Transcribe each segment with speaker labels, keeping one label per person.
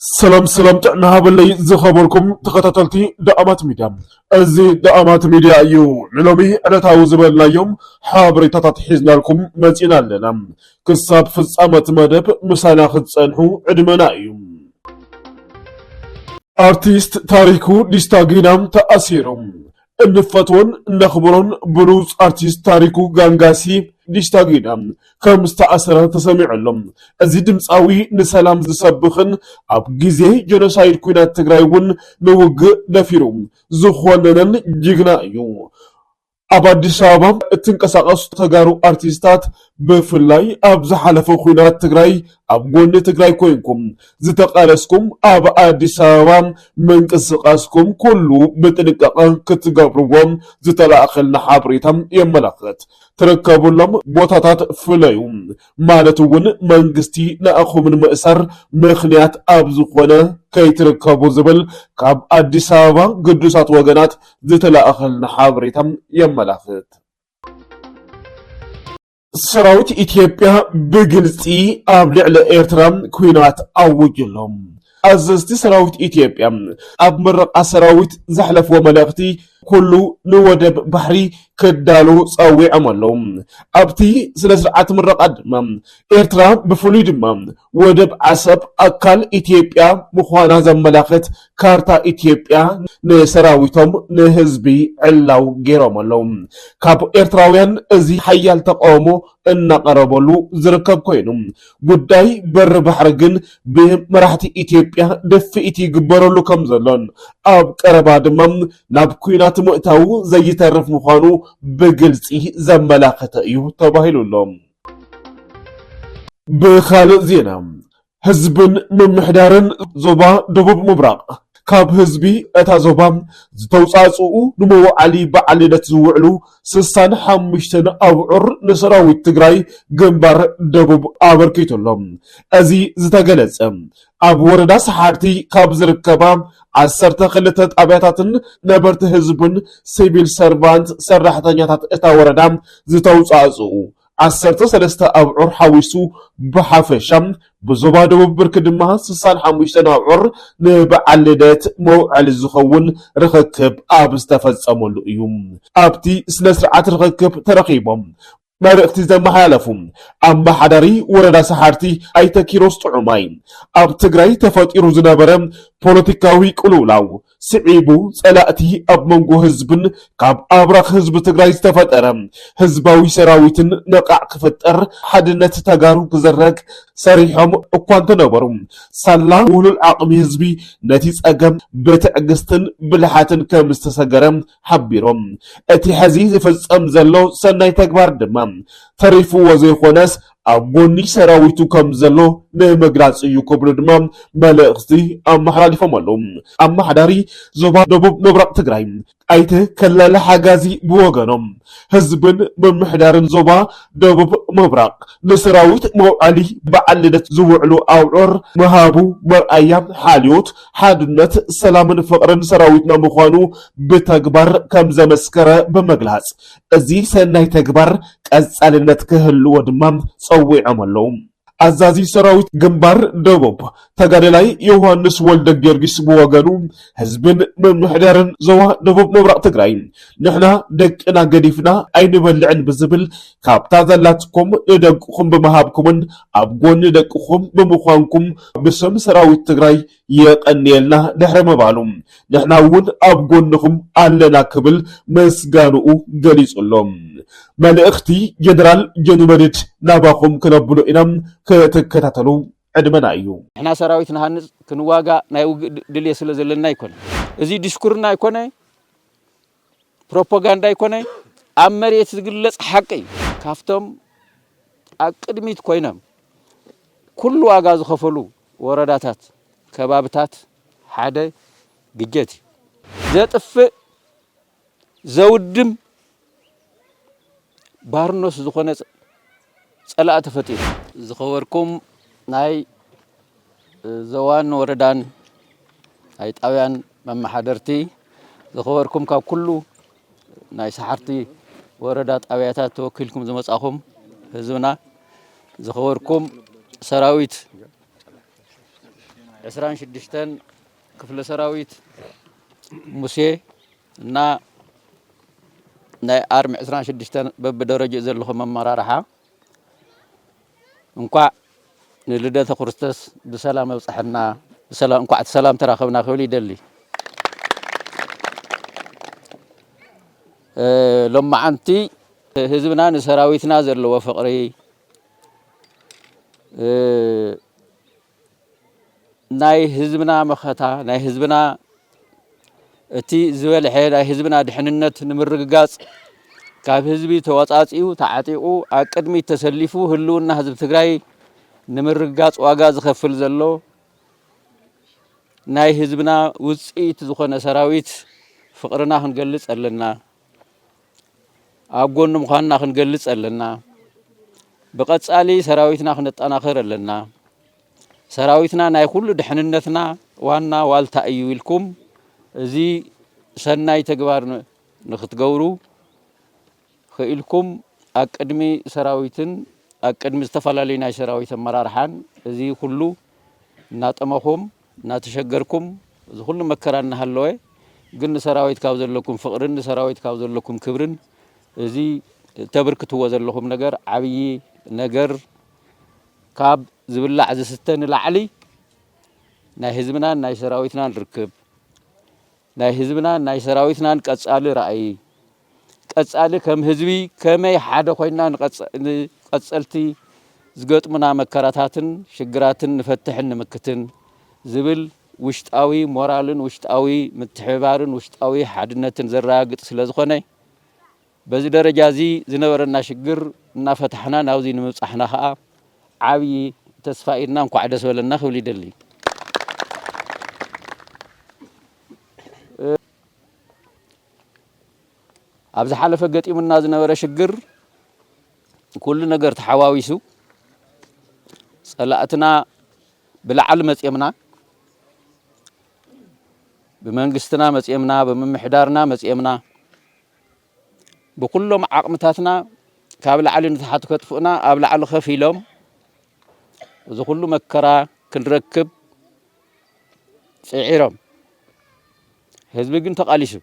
Speaker 1: سلام تعنا باللي زخبركم تخططلتي دعمات ميديا أزي دعمات ميديا أيو نلومي أنا تعوز بالنا يوم حابري تتحيزنا لكم متينا لنا كساب فصامة مدب مسانا خدسانحو عدمنا يوم أرتيست تاريخو ديستاغينام تأثيرهم እንፈትወን ነኽብሮን ብሉጽ አርቲስት ታሪኩ ጋንጋሲ ዲሽታጊና ከም ዝተኣሰረ ተሰሚዑሎም እዚ ድምፃዊ ንሰላም ዝሰብኽን ኣብ ግዜ ጀኖሳይድ ኩናት ትግራይ እውን ንውግእ ደፊሩ ዝኾነን ጅግና እዩ ኣብ አዲስ አበባ እትንቀሳቀሱ ተጋሩ አርቲስታት ብፍላይ ኣብ ዝሓለፈ ኩናት ትግራይ ኣብ ጎኒ ትግራይ ኮይንኩም ዝተቃለስኩም ኣብ አዲስ አበባ መንቀሳቀስኩም ኩሉ ብጥንቃቄ ክትገብርዎም ዝተላእኸልና ሓበሬታ የመላኽት ትርከቡሎም ቦታታት ፍለዩ ማለት እውን መንግስቲ ንኣኹምን ምእሰር ምኽንያት ኣብ ዝኾነ ከይትርከቡ ዝብል ካብ አዲስ አበባ ቅዱሳት ወገናት ዝተላእኸልና ሓበሬታ የመላኽት ሰራዊት ኢትዮጵያ ብግልፂ ኣብ ልዕሊ ኤርትራ ኩናት ኣውጅሎም አዘዝቲ ሰራዊት ኢትዮጵያ ኣብ ምረቃ ሰራዊት ዘሕለፍዎ መልእኽቲ ኩሉ ንወደብ ባሕሪ ከዳሉ ፀዊዖም ኣለዉ ኣብቲ ስለ ስርዓት ምረቃ ድማ ኤርትራ ብፍሉይ ድማ ወደብ ዓሰብ ኣካል ኢትዮጵያ ምዃና ዘመላኽት ካርታ ኢትዮጵያ ንሰራዊቶም ንህዝቢ ዕላው ገይሮም ኣለዉ ካብ ኤርትራውያን እዚ ሓያል ተቃውሞ እናቀረበሉ ዝርከብ ኮይኑ ጉዳይ በሪ ባሕሪ ግን ብመራሕቲ ኢትዮጵያ ደፊኢት ይግበረሉ ከም ዘሎን ኣብ ቀረባ ድማ ናብ ኩናት ምእታው ዘይተርፍ ምዃኑ ብግልፂ ዘመላኽተ እዩ ተባሂሉሎም ብኻልእ ዜና ህዝብን ምምሕዳርን ዞባ ደቡብ ምብራቅ ካብ ህዝቢ እታ ዞባ ዝተውፃፅኡ ንመውዓሊ በዓል ልደት ዝውዕሉ 65 ኣብዑር ንሰራዊት ትግራይ ግንባር ደቡብ ኣበርኪቶሎም እዚ ዝተገለጸ ኣብ ወረዳ ሰሓርቲ ካብ ዝርከባ 12 ጣብያታትን ነበርቲ ህዝብን ሲቪል ሰርቫንት ሰራሕተኛታት እታ ወረዳ ዝተውፃፅኡ 13 ኣብዑር ሓዊሱ ብሓፈሻ ብዞባ ደቡብ ብርኪ ድማ 65 ኣብዑር ንበዓል ልደት መውዓሊ ዝኸውን ርክክብ ኣብ ዝተፈፀመሉ እዩ ኣብቲ ስነ ስርዓት ርክክብ ተረኺቦም መልእኽቲ ዘመሓላለፉ ኣመሓዳሪ ወረዳ ሰሓርቲ ኣይተ ኪሮስ ጥዑማይ ኣብ ትግራይ ተፈጢሩ ዝነበረ ፖለቲካዊ ቅልውላው ስዒቡ ጸላእቲ ኣብ መንጎ ህዝብን ካብ ኣብራኽ ህዝቢ ትግራይ ዝተፈጠረ ህዝባዊ ሰራዊትን ነቃዕ ክፍጠር ሓድነት ተጋሩ ክዘረግ ሰሪሖም እኳ እንተነበሩ ሳላ ውሉል ዓቕሚ ህዝቢ ነቲ ፀገም ብትዕግስትን ብልሓትን ከም ዝተሰገረ ሓቢሮም እቲ ሕዚ ዝፍፀም ዘሎ ሰናይ ተግባር ድማ ተሪፍዎ ዘይኮነስ ኣብ ጎኒ ሰራዊቱ ከም ዘሎ ንምግላጽ እዩ ክብሉ ድማ መልእኽቲ ኣመሓላሊፎም ኣለዉ ኣመሓዳሪ ዞባ ደቡብ ምብራቅ ትግራይ ኣይተ ከለለ ሓጋዚ ብወገኖም ህዝብን ምምሕዳርን ዞባ ደቡብ ምብራቅ ንሰራዊት መውዓሊ በዓል ልደት ዝውዕሉ ኣውዑር መሃቡ መርኣያ ሓልዮት ሓድነት ሰላምን ፍቅርን ሰራዊትና ምዃኑ ብተግባር ከም ዘመስከረ ብምግላጽ እዚ ሰናይ ተግባር ቀጻልነት ክህልዎ ድማ ፀዊዖም ኣለዉ አዛዚ ሰራዊት ግንባር ደቡብ ተጋዳላይ ዮሐንስ ወልደ ጊዮርጊስ ብወገኑ ህዝብን ምምሕዳርን ዞባ ደቡብ ምብራቅ ትግራይ ንሕና ደቅና ገዲፍና ኣይንበልዕን ብዝብል ካብታ ዘላትኩም ንደቅኹም ብምሃብኩምን ኣብ ጎኒ ደቅኹም ብምዃንኩም ብስም ሰራዊት ትግራይ የቀኒየልና ድሕሪ ምባሉ ንሕና እውን ኣብ ጎንኹም ኣለና ክብል ምስጋንኡ ገሊጹሎም መልእኽቲ ጀነራል ጀንመድድ ናባኹም ክነብሉ ኢና ከተከታተሉ ዕድመና እዩ ንሕና ሰራዊት ንሃንጽ ክንዋጋ ናይ ውግእ ድልየ ስለ ዘለና ይኮነ እዚ ዲስኩርና ይኮነ ፕሮፓጋንዳ ይኮነ ኣብ መሬት ዝግለጽ ሓቂ ካፍቶም ኣቅድሚት ኮይኖም ኩሉ ዋጋ ዝኸፈሉ ወረዳታት ከባብታት ሓደ ግጀት ዘጥፍእ ዘውድም ባርኖስ ዝኾነ ጸላእ ተፈጢሩ ዝኸበርኩም ናይ ዘዋን ወረዳን ናይ ጣብያን መማሓደርቲ ዝኸበርኩም ካብ ኩሉ ናይ ሰሓርቲ ወረዳ ጣብያታት ተወኪልኩም ዝመጻኹም ህዝብና ዝኸበርኩም ሰራዊት
Speaker 2: 26 ክፍለ ሰራዊት ሙሴ እና ናይ አርሚ 26 በብደረጃ ዘለኹም አመራርሓ እንኳዕ ንልደተ ክርስቶስ ብሰላም ኣብፅሐና ብሰላም እንኳዕ ሰላም ተራኸብና ክብል ይደሊ ሎማዓንቲ ህዝብና ንሰራዊትና ዘለዎ ፍቕሪ ናይ ህዝብና መኸታ ናይ ህዝብና እቲ ዝበልሐ ናይ ህዝብና ድሕንነት ንምርግጋጽ ካብ ህዝቢ ተወጻጺኡ ተዓጢቑ ኣብ ቅድሚት ተሰሊፉ ህልውና ህዝቢ ትግራይ ንምርግጋጽ ዋጋ ዝኸፍል ዘሎ ናይ ህዝብና ውጽኢት ዝኾነ ሰራዊት ፍቕርና ክንገልጽ ኣለና ኣብ ጎኑ ምዃንና ክንገልጽ ኣለና ብቐጻሊ ሰራዊትና ክነጠናኽር ኣለና ሰራዊትና ናይ ኩሉ ድሕንነትና ዋና ዋልታ እዩ ኢልኩም እዚ ሰናይ ተግባር ንኽትገብሩ ክኢልኩም ኣብ ቅድሚ ሰራዊትን ኣብ ቅድሚ ዝተፈላለዩ ናይ ሰራዊት ኣመራርሓን እዚ ኩሉ እናጠመኹም እናተሸገርኩም እዚ ኩሉ መከራ እናሃለወ ግን ንሰራዊት ካብ ዘለኩም ፍቕርን ንሰራዊት ካብ ዘለኩም ክብርን እዚ ተበርክትዎ ዘለኹም ነገር ዓብዪ ነገር ካብ ዝብላዕ ዝስተ ንላዕሊ ናይ ህዝብናን ናይ ሰራዊትናን ርክብ ናይ ህዝብናን ናይ ሰራዊትናን ቀጻሊ ራእይ ቀጻሊ ከም ህዝቢ ከመይ ሓደ ኮይና ንቀጸልቲ ዝገጥሙና መከራታትን ሽግራትን ንፈትሕን ንምክትን ዝብል ውሽጣዊ ሞራልን ውሽጣዊ ምትሕብባርን ውሽጣዊ ሓድነትን ዘረጋግጥ ስለ ዝኾነ በዚ ደረጃ እዚ ዝነበረና ሽግር እናፈታሕና ናብዚ ንምብጻሕና ከዓ ዓብዪ ተስፋ ኢድና እንኳዕ ደስ በለና ክብል ይደሊ ኣብ ዝሓለፈ ገጢሙና ዝነበረ ሽግር ኩሉ ነገር ተሓዋዊሱ ጸላእትና ብላዕሊ መጽየምና ብመንግስትና መጽየምና ብምምሕዳርና መጽየምና ብኩሎም ዓቕምታትና ካብ ላዕሊ ንታሕቲ ከጥፍኡና ኣብ ላዕሊ ከፍ ኢሎም እዚ ኩሉ መከራ ክንረክብ ጽዒሮም ህዝቢ ግን ተቃሊሱ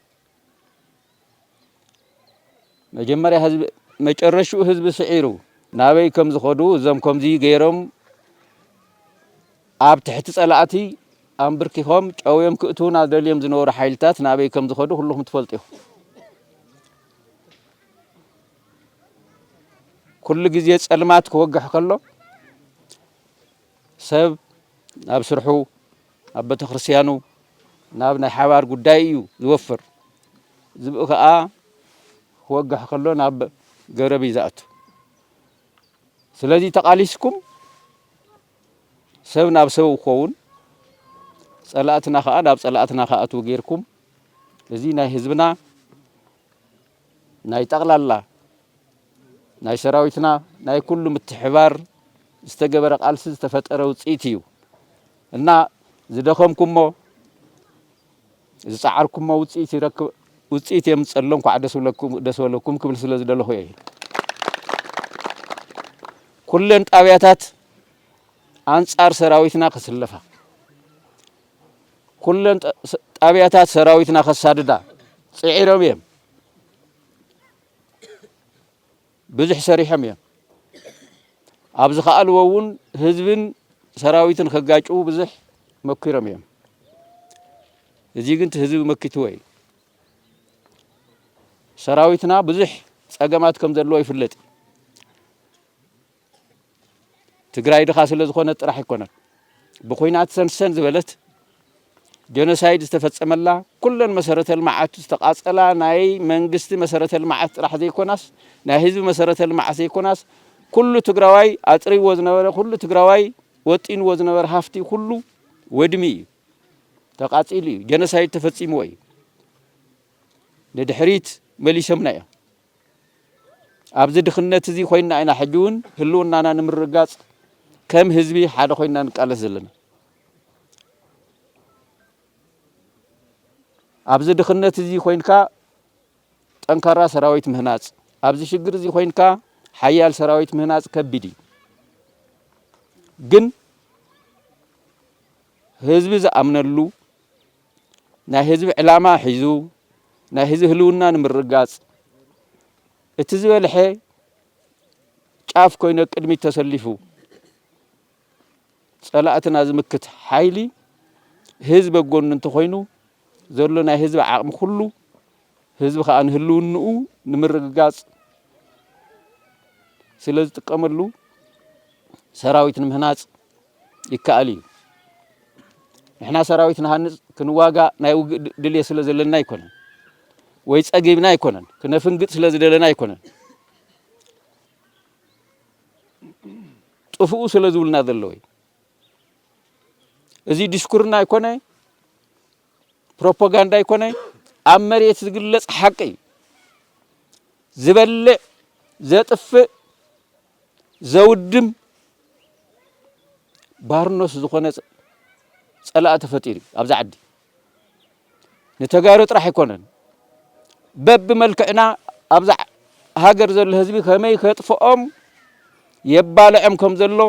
Speaker 2: መጀመርያ ህዝቢ መጨረሻው ህዝቢ ስዒሩ ናበይ ከም ዝኸዱ እዞም ከምዚ ገይሮም ኣብ ትሕቲ ጸላእቲ ኣንብርኪኾም ጨውዮም ክእቱና ደልዮም ዝነበሩ ሓይልታት ናበይ ከም ዝኸዱ ኩልኩም ትፈልጡ ኢኹም ኩሉ ግዜ ጸልማት ክወግሕ ከሎ ሰብ ናብ ስርሑ ኣብ ቤተ ክርስቲያኑ ናብ ናይ ሓባር ጉዳይ እዩ ዝወፍር ዝብኡ ከዓ ክወግሕ ከሎ ናብ ገረብ እዩ ዝኣቱ ስለዚ ተቃሊስኩም ሰብ ናብ ሰብ ክኸውን ጸላእትና ከዓ ናብ ጸላእትና ከኣቱ ጌርኩም እዚ ናይ ህዝብና ናይ ጠቕላላ ናይ ሰራዊትና ናይ ኩሉ ምትሕባር ዝተገበረ ቃልሲ ዝተፈጠረ ውጽኢት እዩ እና ዝደኸምኩሞ ዝጻዓርኩሞ ውጽኢት ይረክብ ውጽኢት የምጸሎ እንኳዕ ደስ በለኩም ክብል ስለ ዝደለኹ እየ ኩለን ጣብያታት አንጻር ሰራዊትና ክስለፋ ኩለን ጣብያታት ሰራዊትና ከሳድዳ ጽዒሮም እዮም ብዙሕ ሰሪሖም እዮም ኣብ ዝኸኣልዎ እውን ህዝብን ሰራዊትን ከጋጩ ብዙሕ መኪሮም እዮም እዚ ግን ህዝቢ መኪትዎ እዩ ሰራዊትና ብዙሕ ጸገማት ከም ዘለዎ ይፍለጥ ትግራይ ድኻ ስለ ዝኾነ ጥራሕ ይኮነን ብኹይናት ሰንሰን ዝበለት ጀኖሳይድ ዝተፈጸመላ ኩለን መሰረተ ልምዓት ዝተቃጸላ ናይ መንግስቲ መሰረተ ልምዓት ጥራሕ ዘይኮናስ ናይ ህዝቢ መሰረተ ልምዓት ዘይኮናስ ኩሉ ትግራዋይ ኣጥሪዎ ዝነበረ ኩሉ ትግራዋይ ወጢንዎ ዝነበረ ሃፍቲ ኩሉ ወድሚ እዩ ተቃጺሉ እዩ ጀኖሳይድ ተፈጺምዎ እዩ ንድሕሪት መሊሶምና እዮም ኣብዚ ድኽነት እዚ ኮይና ኢና ሕጂ እውን ህልውናና ንምርጋጽ ከም ህዝቢ ሓደ ኮይና ንቃለስ ዘለና ኣብዚ ድኽነት እዚ ኮይንካ ጠንካራ ሰራዊት ምህናጽ ኣብዚ ሽግር እዚ ኮይንካ ሓያል ሰራዊት ምህናጽ ከቢድ እዩ ግን ህዝቢ ዝኣምነሉ ናይ ህዝቢ ዕላማ ሒዙ ናይ ህዝቢ ህልውና ንምርጋጽ እቲ ዝበልሐ ጫፍ ኮይኑ ቅድሚት ተሰሊፉ ጸላእትና ዝምክት ሓይሊ ህዝቢ ጎን እንተኾይኑ ዘሎ ናይ ህዝቢ ዓቕሚ ኩሉ ህዝቢ ከዓ ንህልውንኡ ንምርግጋጽ ስለ ዝጥቀመሉ ሰራዊት ንምህናጽ ይከኣል እዩ። ንሕና ሰራዊት ንሃንጽ ክንዋጋእ ናይ ውግእ ድልየ ስለ ዘለና ኣይኮነን ወይ ጸጊብና ኣይኮነን ክነፍንግጥ ስለ ዝደለና ኣይኮነን ጥፍኡ ስለ ዝብልና ዘለዎ እዚ ዲስኩርና ኣይኮነ ፕሮፓጋንዳ ኣይኮነ ኣብ መሬት ዝግለጽ ሓቂ ዝበልዕ ዘጥፍእ ዘውድም ባርኖስ ዝኾነ ጸላእ ተፈጢሩ ኣብዛ ዓዲ ንተጋሩ ጥራሕ ኣይኮነን በብ መልክዕና ኣብዛ ሃገር ዘሎ ህዝቢ ከመይ ከጥፍኦም የባልዕም ከም ዘሎ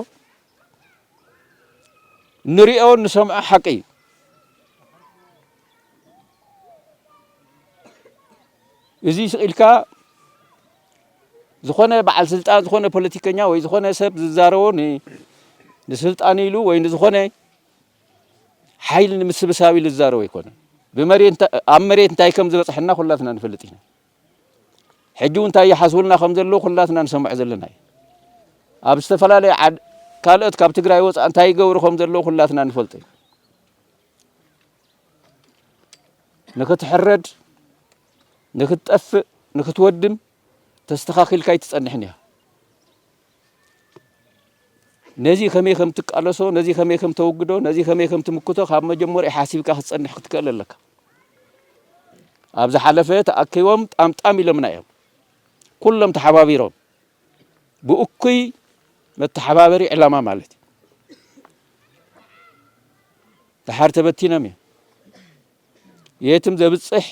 Speaker 2: ንሪኦ ንሰምዖ ሓቂ እዚ ስኢልካ ዝኾነ በዓል ስልጣን ዝኾነ ፖለቲከኛ ወይ ዝኾነ ሰብ ዝዛረቦ ንስልጣን ኢሉ ወይ ንዝኾነ ሓይሊ ንምስብሳብ ኢሉ ዝዛረቦ ኣይኮነን ኣብ መሬት እንታይ ከም ዝበፅሐና ኩላትና ንፈልጥ ኢና ሕጂ እውን እንታይ ይሓስቡልና ከም ዘለዎ ኩላትና ንሰምዖ ዘለና እዩ ኣብ ዝተፈላለየ ካልኦት ካብ ትግራይ ወፃእ እንታይ ይገብሩ ከም ዘለዎ ኩላትና ንፈልጥ ኢና ንክትሕረድ ንክትጠፍእ ንክትወድም ተስተኻኺልካ ይትጸንሕን እያ ነዚ ከመይ ከም ትቃለሶ ነዚ ከመይ ከም ተወግዶ ነዚ ከመይ ከም ትምክቶ ካብ መጀመርያ ሓሲብካ ክትጸንሕ ክትክእል ኣለካ ኣብ ዝሓለፈ ተኣኪቦም ጣምጣም ኢሎምና እዮም ኩሎም ተሓባቢሮም ብእኩይ መተሓባበሪ ዕላማ ማለት እዩ ድሓር ተበቲኖም እዮም የትም ዘብፅሕ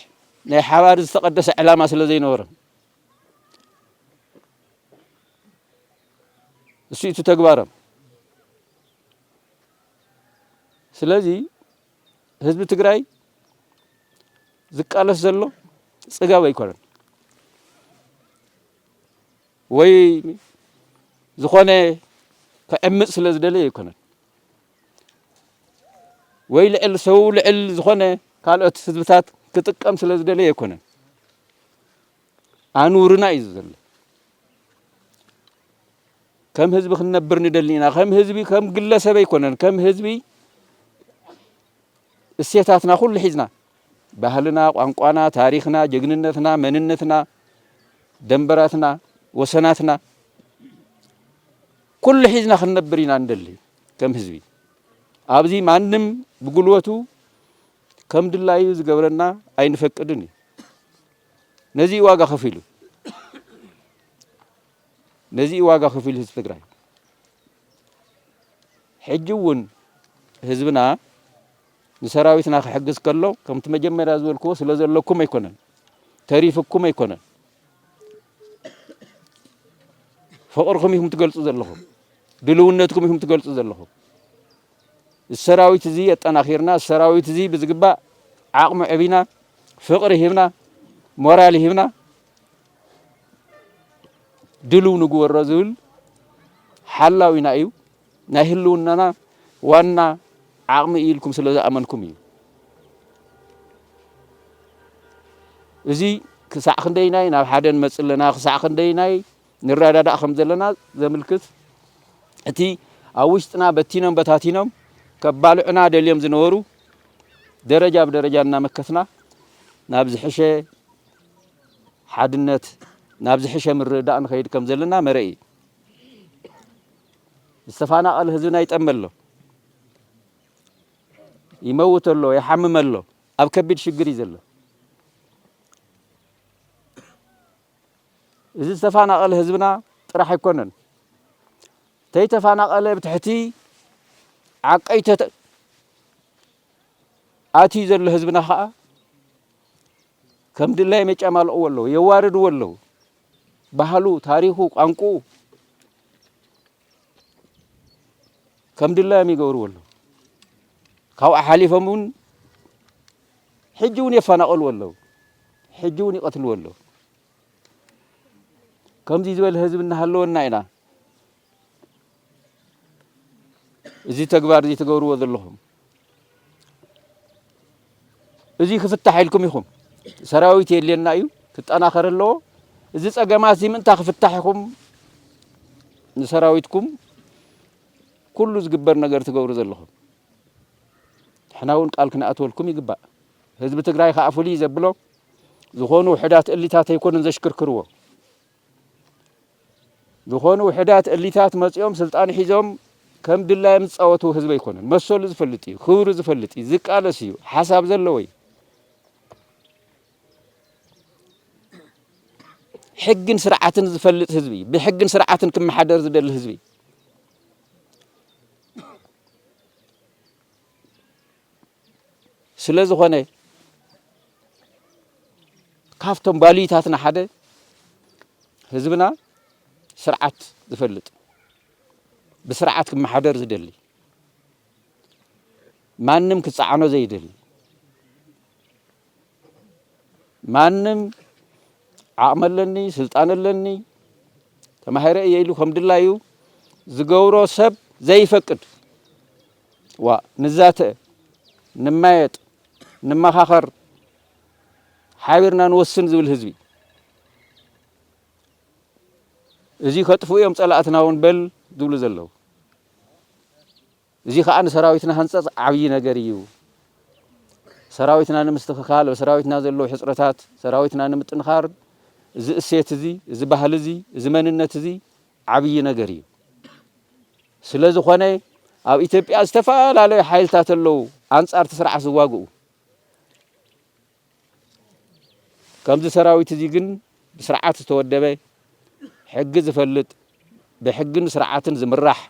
Speaker 2: ናይ ሓባር ዝተቐደሰ ዕላማ ስለ ዘይነበሮም እሱ እቲ ተግባሮም ስለዚ ህዝቢ ትግራይ ዝቃለስ ዘሎ ጽጋብ ኣይኮነን ወይ ዝኾነ ከዕምፅ ስለ ዝደለየ ኣይኮነን ወይ ልዕል ሰው ልዕል ዝኾነ ካልኦት ህዝብታት ክጥቀም ስለ ዝደለየ ኣይኮነን ኣኑርና እዩ ዘሎ ከም ህዝቢ ክንነብር ንደሊ ኢና ከም ህዝቢ ከም ግለሰብ ኣይኮነን ከም ህዝቢ እሴታትና ኩሉ ሒዝና ባህልና ቋንቋና ታሪክና ጀግንነትና መንነትና ደንበራትና ወሰናትና ኩሉ ሒዝና ክንነብር ኢና ንደሊ ከም ህዝቢ ኣብዚ ማንም ብጉልበቱ ከም ድላዩ ዝገብረና ኣይንፈቅድን እዩ ነዚ ዋጋ ከፊሉ ህዝቢ ትግራይ ሕጂ እውን ህዝብና ንሰራዊትና ክሕግዝ ከሎ ከምቲ መጀመርያ ዝበልክዎ ስለ ዘለኩም ኣይኮነን ተሪፍኩም ኣይኮነን ፍቅርኩም ኢኹም ትገልጹ ዘለኹም ድልውነትኩም ኢኹም ትገልጹ ዘለኹም السراويت زي التناخيرنا السراويت زي بزقبا عقم عبينا فقر هبنا مورال هبنا دلو نقول الرجل حلاوي نايو نهلوننا وانا عقم إلكم سلذا أمنكم يو زي كساع خنديناي ناب حدا مسلنا كساع خنديناي نراد خمزلنا زملكت أتي أوشتنا بتينم بتاتينم كبالعنا دليم زنورو درجة بدرجة مكثنا نابز حشة حدنت نابز حشة من رداء خير كم زلنا مرئي استفانا قال هزنا يتأمل له يموت له يحمم له أب كبير شجري زله إذا استفانا قال هزنا راح يكونن تيتفانا قال بتحتي عقيت آتي زل هزبنا خاء كم دلله مش أمال أولو يوارد أولو بحلو تاريخو أنكو كم دلله ميجور أولو كاو حليفمون حجون يفناقل والله حجون يقتل والله كم زي زول هزب نهلو ناينا زي تكبار زي تقوروا ذلهم زي خفتح لكم يخم سراويت اللي نايو تتأناخر الله زي تجمع زي من تخفتحكم سراويتكم كله زجبر نجار تقوروا ذلهم إحنا هون قال كنا أتولكم يجبأ هزب تجراي خافولي زبلو زخونو وحدات اللي تات يكون نزشكر كروه زخونو وحدات اللي تات مزيوم سلطان حيزوم كم دلا يمصاوتو حزب يكون مسول زفلطي خور زفلطي زق علسيو حساب زلوي حقن سرعتن زفلط حزبي بحقن سرعتن كم حدر زدل حزبي سلاز خونه كافتم باليتاتنا حدا حزبنا سرعت زفلط بسرعت كم حدر زدلي مانم كصعانو زيدلي مانم عملني سلطان لني تمهره يلو الحمد لله زغورو سب زي فقد وا نزاته نمايت نمخاخر حابرنا نوسن زبل حزبي ازي خطفو يوم صلاتنا ونبل دول زلو ازي خان سراويتنا هنصص عبي ነገር እዩ سراويتنا نمستخخال وسراويتنا زلو حصرتات سراويتنا نمطنخار زي اسيت زي زي ባህል زي زي መንነት زي عبي ነገር እዩ ስለዚህ ኾነ ኣብ ኢትዮጵያ ዝተፋላለዩ ሓይልታት ኣለው አንጻር ተስርዓት ዝዋግኡ ከምዚ ሰራዊት እዚ ግን ብስርዓት ዝተወደበ ሕጊ ዝፈልጥ ብሕግን ስርዓትን ዝምራሕ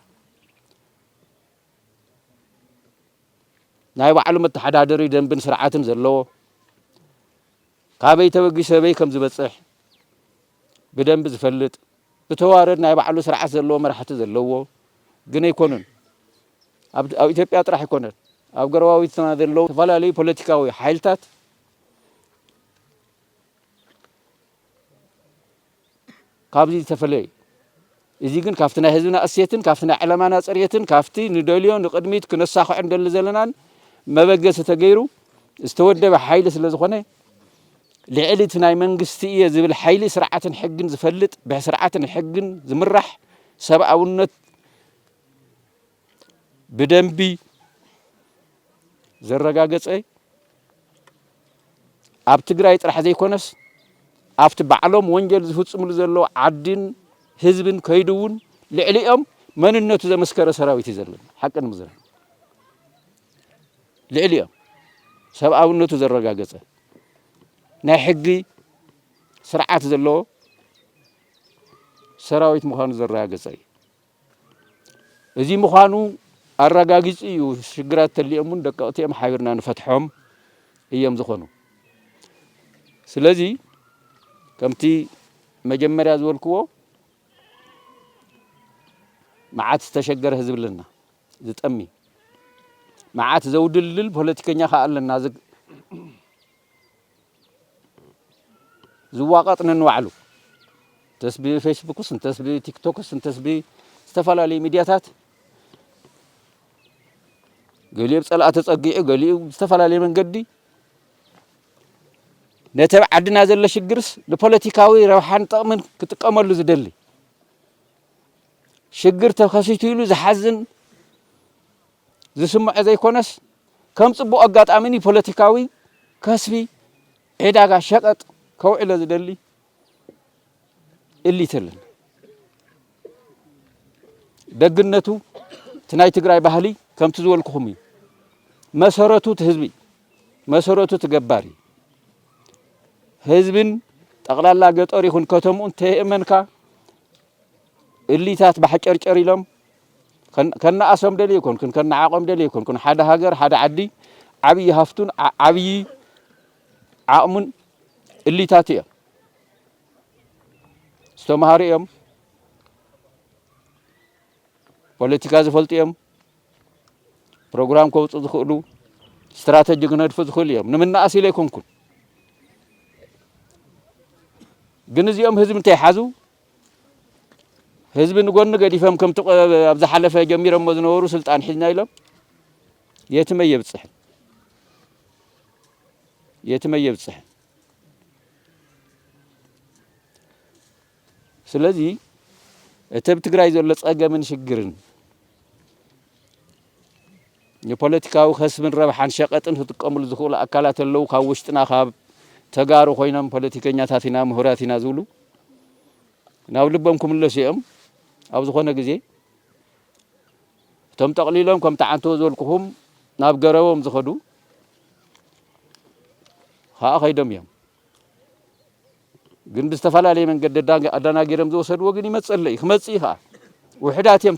Speaker 2: ናይ ባዕሉ መተሓዳደሪ ደንብን ስርዓትን ዘለዎ ካበይ ተበጊሰ በይ ከም ዝበጽሕ ብደንብ ዝፈልጥ ብተዋረድ ናይ ባዕሉ ስርዓት ዘለዎ መራሕቲ ዘለዎ ግን ኣይኮነን ኣብ ኢትዮጵያ ጥራሕ ኣይኮነን ኣብ ገረባዊትና ዘለዎ ተፈላለዩ ፖለቲካዊ ሓይልታት ካብዚ ተፈለይ እዚ ግን ካፍቲ ናይ ህዝብና እሴትን ካፍቲ ናይ ዕላማና ጽርየትን ካፍቲ ንደልዮ ንቅድሚት ክነሳኽዕ እንደል ዘለናን መበገስ ተገይሩ ዝተወደበ ሓይሊ ስለ ዝኾነ ልዕሊት ናይ መንግስቲ እየ ዝብል ሓይሊ ስርዓትን ሕግን ዝፈልጥ ብስርዓትን ሕግን ዝምራሕ ሰብኣውነት بدنب زرقاقص اب تግራይ ጥራሕ ዘይኮነስ ኣብቲ ባዕሎም ወንጀል ዝፍጽምሉ ዘሎ ዓድን ህዝብን ከይዱውን ልዕሊኦም መንነቱ ዘመስከረ ሰራዊት ይዘለን ሓቅን ምዝራ ልዕሊኦም ሰብኣውነቱ ዘረጋገጸ ናይ ሕጊ ስርዓት ዘሎ ሰራዊት ምዃኑ ዘረጋገጸ እዚ ምዃኑ አረጋግጪ ሽግራት ተልየሙን ደቀቅቲም ሓይርና ንፈትሖም እዮም ዝኾኑ ስለዚህ ከምቲ መጀመሪያ ዝወልክዎ ማዓት ተሸገረ ህዝብ ለና ዝጠሚ ማዓት ዘውድልል ፖለቲከኛ ካለና ዝዋቀጥነ ንዋዕሉ ተስቢ ፌስቡክ ተስቢ ቲክቶክ ተስቢ ዝተፈላልዩ ሚዲያታት قليب صلاة تصقيع قليب استفلا من قدي نتبع عدنا زل شجرس لبوليتيكاوي روحان طقمن كتقملو زدلي شجر تخصيتيلو زحزن زسمع زي كونس كم صبو أقاط أمني بوليتيكاوي كسبي عداقا شقط كوعلا زدلي اللي تلن دقنتو تناي تقراي بحلي كم تزول كخمي مسارته تهزبي مسارته تجباري هزبن تقلال لا قطر يكون كتمون تأمنك اللي تات بحجر جريلهم كنا أسم دليل يكون كنا عقم دليل يكون كن حدا هاجر حدا عدي عبي هفتون عبي عامن اللي تاتيه استمهاريهم ፖለቲካ ዝፈልጥዮም ፕሮግራም ከውጽ ዝኽእሉ استراتيجي نድፉ ዝኽእሉ እዮም ንምናእሲ ይኮንኩን ግን እዚኦም ህዝብ እንታይ ሓዙ ህዝብ ንጎኒ ገዲፈም ከም ኣብ ዝሓለፈ ጀሚሮም ዝነበሩ ስልጣን ሒዝና ኢሎም የትመ የብጽሕ ስለዚ እተብ ትግራይ ዘሎ ጸገምን ሽግርን የፖለቲካው ከስብን ረብሓን ሸቀጥን ዝጥቀምሉ ዝኽእሉ አካላት ኣለው ካብ ውሽጥና ካብ ተጋሩ ኮይኖም ፖለቲከኛታት ኢና ምሁራት ኢና ዝብሉ ናብ ልቦም ክምለሱ እዮም ኣብ ዝኾነ ግዜ እቶም ጠቕሊሎም ከም ተዓንቶ ዘልኩኹም ናብ ገረቦም ዝኸዱ ها خيدم يوم ግን ብዝተፈላለየ መንገዲ ኣዳናጊሮም ዝወሰድዎ ግን ይመጽለይ ክመጽእ ይኻ ውሕዳት እዮም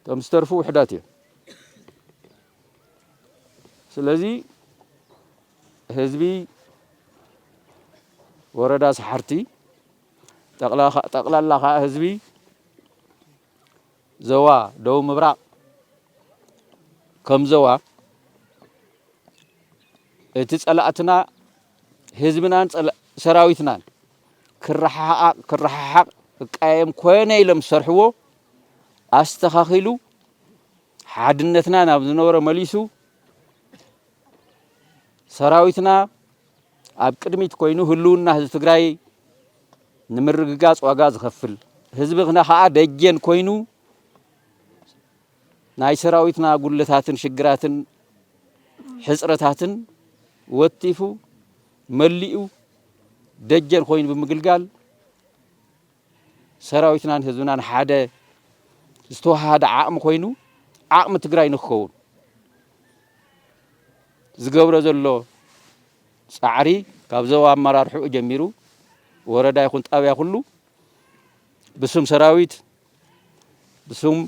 Speaker 2: ተምስተርፉ ውሕዳት እዮም ስለዚ ህዝቢ ወረዳ ሰሓርቲ ጠቕላላ ህዝቢ ዘዋ ደቡብ ምብራቕ ከም ዘዋ እቲ ጸላእትና ህዝብናን ሰራዊትናን ክረሓሓቅ ቃየም ኮነ ኢሎም ሰርሕዎ ኣስተኻኺሉ ሓድነትና ናብ ዝነበረ መሊሱ ሰራዊትና ኣብ ቅድሚት ኮይኑ ህልውና ህዝቢ ትግራይ ንምርግጋጽ ዋጋ ዝኸፍል ህዝብና ከዓ ደጀን ኮይኑ ናይ ሰራዊትና ጉለታትን ሽግራትን ሕጽረታትን ወቲፉ መሊኡ ደጀን ኮይኑ ብምግልጋል ሰራዊትናን ህዝብናን ሓደ ዝተዋሃደ ዓቕሚ ኮይኑ ዓቕሚ ትግራይ ንኽኸውን ዝገብሮ ዘሎ ጻዕሪ ካብ ዞባ ኣመራርሕኡ ጀሚሩ ወረዳ ይኹን ጣብያ ኩሉ ብስም ሰራዊት ብስም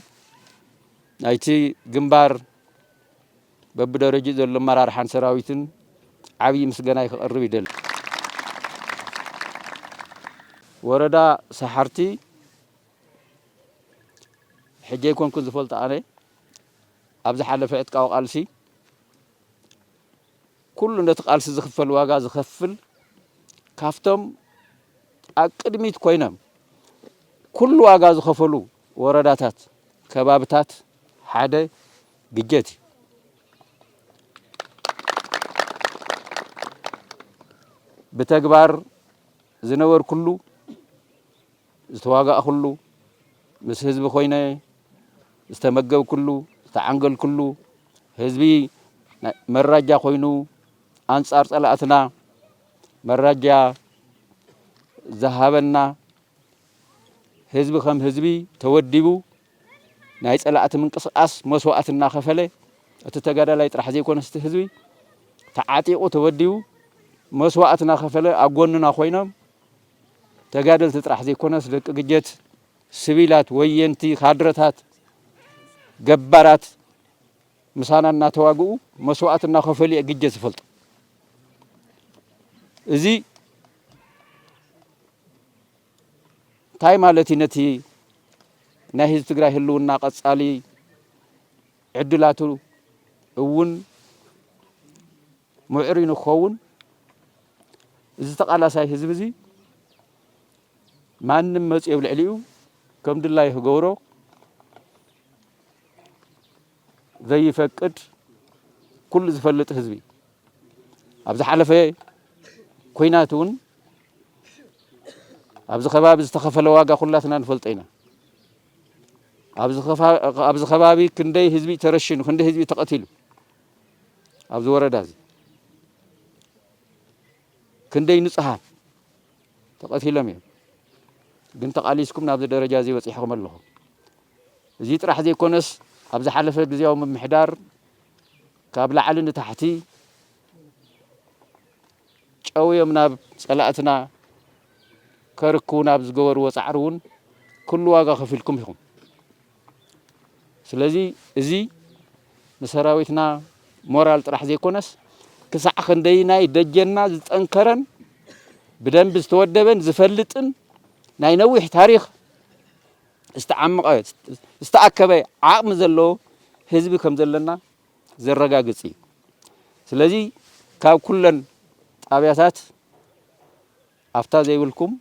Speaker 2: ናይቲ ግንባር በብደረጃ ዘሎ ኣመራርሓን ሰራዊትን ዓብይ ምስጋና ይቀርብ ይደል ወረዳ ሰሓርቲ ሕጂ ይኮንኩን ዝፈልጥ ኣነ ኣብ ዝሓለፈ ዕጥቃዊ ቃልሲ ኩሉ ነቲ ቃልሲ ዝኽፈል ዋጋ ዝኸፍል ካፍቶም ኣብ ቅድሚት ኮይኖም ኩሉ ዋጋ ዝኸፈሉ ወረዳታት ከባብታት ሓደ ግጀት بتكبر زنور كله استواجع كله بس حزب خوينا استمجوا كله استعنقل كله حزبي مراجع خوينو أنصار صلاتنا مراجع ذهبنا حزب خم حزبي توديبو نايت صلات من قصاص مسواتنا خفله اتتجادل لا يطرح زي كونست حزبي تعاطيقو توديبو مسواتنا خفله اغوننا خوينام تجادل تطرح زي كونس دق ግጀት ሲቪላት ወየንቲ ካድረታት ገባራት ምሳናና ተዋጉ መስዋዕትና ከፈል ግጀት ዝፈልጥ እዚ ታይ ማለት ነቲ ናይ ህዝብ ትግራይ ህልውና ቀጻሊ ዕድላቱ እውን ሙዕሪኑ ኸውን እዚ ተቃላሳይ ህዝብ እዚ ማንም መጽ ይብልዕልዩ ከም ድላይ ህገብሮ ዘይፈቅድ ኩሉ ዝፈልጥ ህዝቢ ኣብዚ ሓለፈ ኮይናቱን ኣብዚ ከባቢ ዝተኸፈለ ዋጋ ኩላትና ንፈልጠይና ኣብዚ ከባቢ ክንደይ ህዝቢ ተረሽኑ ክንደይ ህዝቢ ተቀቲሉ ኣብዚ ወረዳ እዚ ክንደይ ንጽሃን ተቀቲሎም እዮም ግን ተቃሊስኩም ናብ ደረጃ እዚ በጽሕኩም ኣለኹ እዚ ጥራሕ ዘይኮነስ ኣብዚ ሓለፈ ግዜያዊ ምምሕዳር ካብ ላዕሊ ንታሕቲ ጨውዮም ናብ ጸላእትና ከርኩ ናብ ዝገበርዎ ጻዕሩን ኩሉ ዋጋ ከፊልኩም ኢኹም ስለዚ እዚ ንሰራዊትና ሞራል ጥራሕ ዘይኮነስ ክሳዕ ክንደይ ናይ ደጀና ዝጠንከረን ብደንብ ዝተወደበን ዝፈልጥን ናይ ነዊሕ ታሪኽ استعمق استأكبه عقم زلو ህዝቢ ከም ዘለና ዘረጋግጽ ስለዚ ካብ ኩለን ጣብያታት አፍታ ዘይብልኩም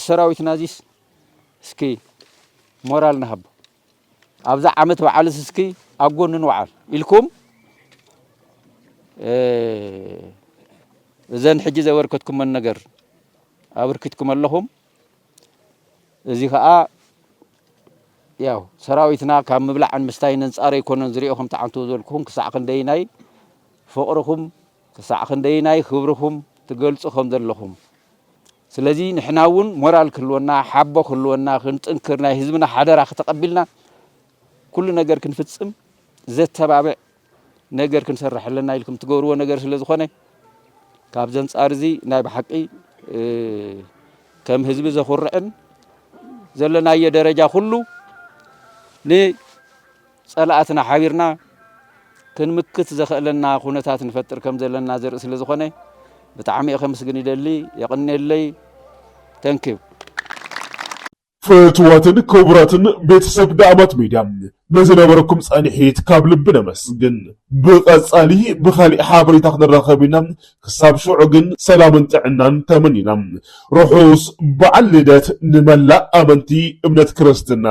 Speaker 2: ሰራዊት ናዚስ እስኪ ሞራል ነህብ አብዛ ዓመት በዓልስ እስኪ አጎንን ወዓል ኢልኩም እዘን ሕጂ ዘበርከትኩም ነገር አብርክትኩም ኣለኹም እዚ ከዓ ያው ሰራዊትና ካብ ምብላዕን ምስታይን ጻረ ይኮነን ዝሪኦኹም ተዓንቱ ዘልኩም ክሳዕ ክንደይናይ ፍቅርኩም ክሳዕ ክንደይናይ ክብርኩም ትገልጹ ከም ዘለኹም ስለዚ ንሕናውን ሞራል ክልወና ሓቦ ክልወና ክንጥንክር ናይ ህዝብና ሓደራ ከተቀቢልና ኩሉ ነገር ክንፍጽም ዘተባብዕ ነገር ክንሰርሐለና ኢልኩም ትገብርዎ ነገር ስለ ዝኾነ ካብ ዘንጻርዚ ናይ በሐቂ ከም ህዝቢ ዘኹርዕን ዘለናየ ደረጃ ሁሉ ለጸላአትና ሓቢርና ክንምክት ዘኽእለና ኩነታት ንፈጥር ከም ዘለና ዘርኢ ስለ ዝኾነ ብጣዕሚ ከምስግን ይደሊ የቅነለይ ተንክብ
Speaker 1: ፍትወትን ክቡራትን ቤተሰብ ዳኣማት ሚድያ ነዝነበረኩም ጸኒሒት ካብ ልቢ ነመስግን ብቐጻሊ ብኻሊእ ሓበሬታ ክንረኸብ ኢና ክሳብ ሽዑ ግን ሰላምን ጥዕናን ተመኒና ርሑስ በዓል ልደት ንመላእ ኣመንቲ እምነት ክርስትና